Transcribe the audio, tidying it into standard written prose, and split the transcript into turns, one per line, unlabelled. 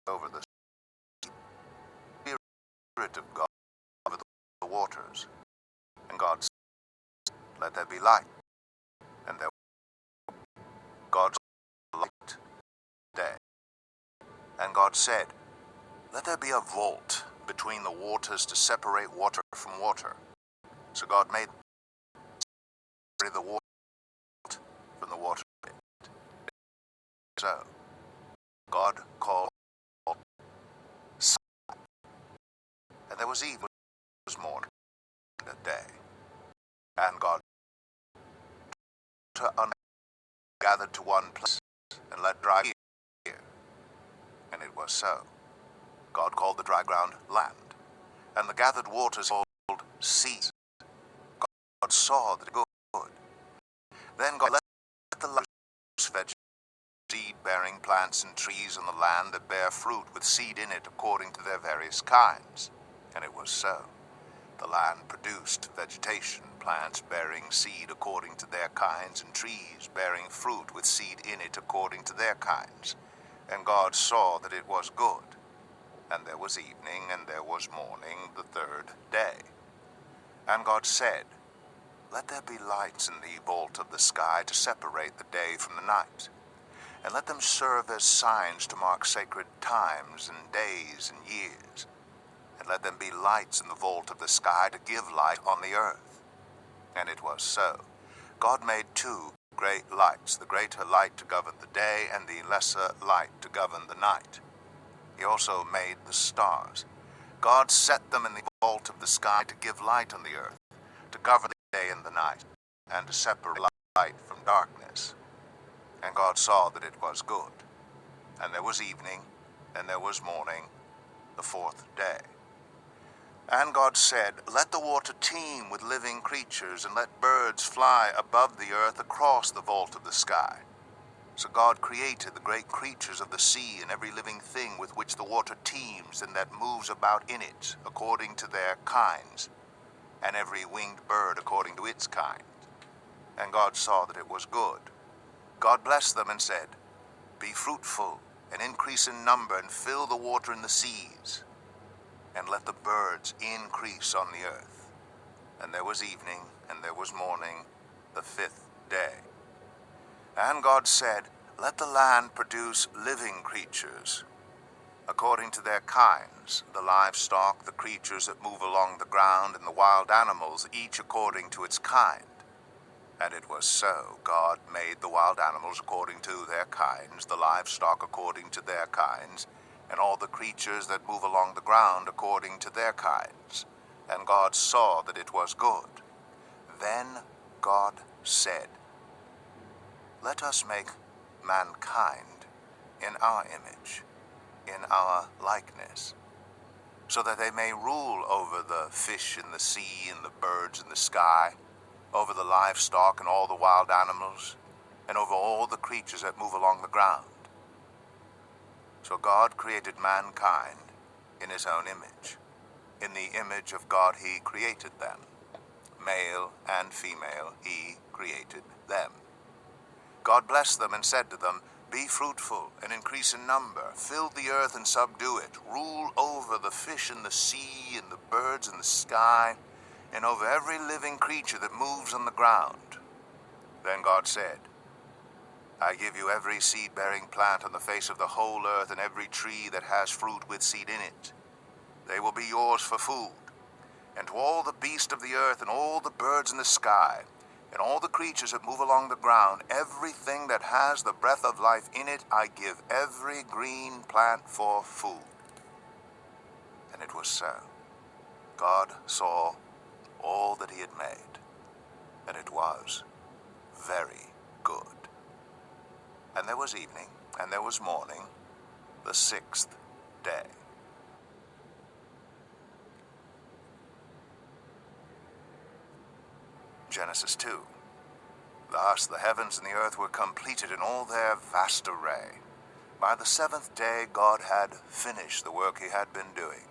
over the Spirit of God over the waters. And God said, "Let there be light." And there was God's light day. And God said, "Let there be a vault between the waters to separate water from water." So God made the water from the water. So God called sun, and there was evening, there was morning, and a day. And God gathered to one place and let dry here. And it was so. God called the dry ground land, and the gathered waters called seas. God saw that it was good. Then God let the land produce seed-bearing plants and trees on the land that bear fruit with seed in it according to their various kinds. And it was so. The land produced vegetation, plants bearing seed according to their kinds, and trees bearing fruit with seed in it according to their kinds. And God saw that it was good. And there was evening, and there was morning, the third day. And God said, "Let there be lights in the vault of the sky to separate the day from the night. And let them serve as signs to mark sacred times and days and years. And let them be lights in the vault of the sky to give light on the earth." And it was so. God made two great lights, the greater light to govern the day, and the lesser light to govern the night. He also made the stars. God set them in the vault of the sky to give light on the earth, to govern the day and the night, and to separate light from darkness. And God saw that it was good. And there was evening, and there was morning, the fourth day. And God said, "Let the water teem with living creatures, and let birds fly above the earth across the vault of the sky." So God created the great creatures of the sea and every living thing with which the water teems and that moves about in it, according to their kinds, and every winged bird according to its kind. And God saw that it was good. God blessed them and said, "Be fruitful and increase in number, and fill the water in the seas, and let the birds increase on the earth." And there was evening, and there was morning, the fifth day. And God said, "Let the land produce living creatures, according to their kinds, the livestock, the creatures that move along the ground, and the wild animals, each according to its kind." And it was so. God made the wild animals according to their kinds, the livestock according to their kinds, and all the creatures that move along the ground according to their kinds. And God saw that it was good. Then God said, "Let us make mankind in our image, in our likeness, so that they may rule over the fish in the sea and the birds in the sky, over the livestock and all the wild animals, and over all the creatures that move along the ground." So God created mankind in his own image. In the image of God he created them. Male and female he created them. God blessed them and said to them, "Be fruitful and increase in number, fill the earth and subdue it, rule over the fish in the sea and the birds in the sky, and over every living creature that moves on the ground." Then God said, "I give you every seed-bearing plant on the face of the whole earth, and every tree that has fruit with seed in it. They will be yours for food. And to all the beasts of the earth, and all the birds in the sky, and all the creatures that move along the ground, everything that has the breath of life in it, I give every green plant for food." And it was so. God saw all that he had made, and it was very good. And there was evening, and there was morning, the sixth day. Genesis 2. Thus the heavens and the earth were completed in all their vast array. By the seventh day God had finished the work he had been doing.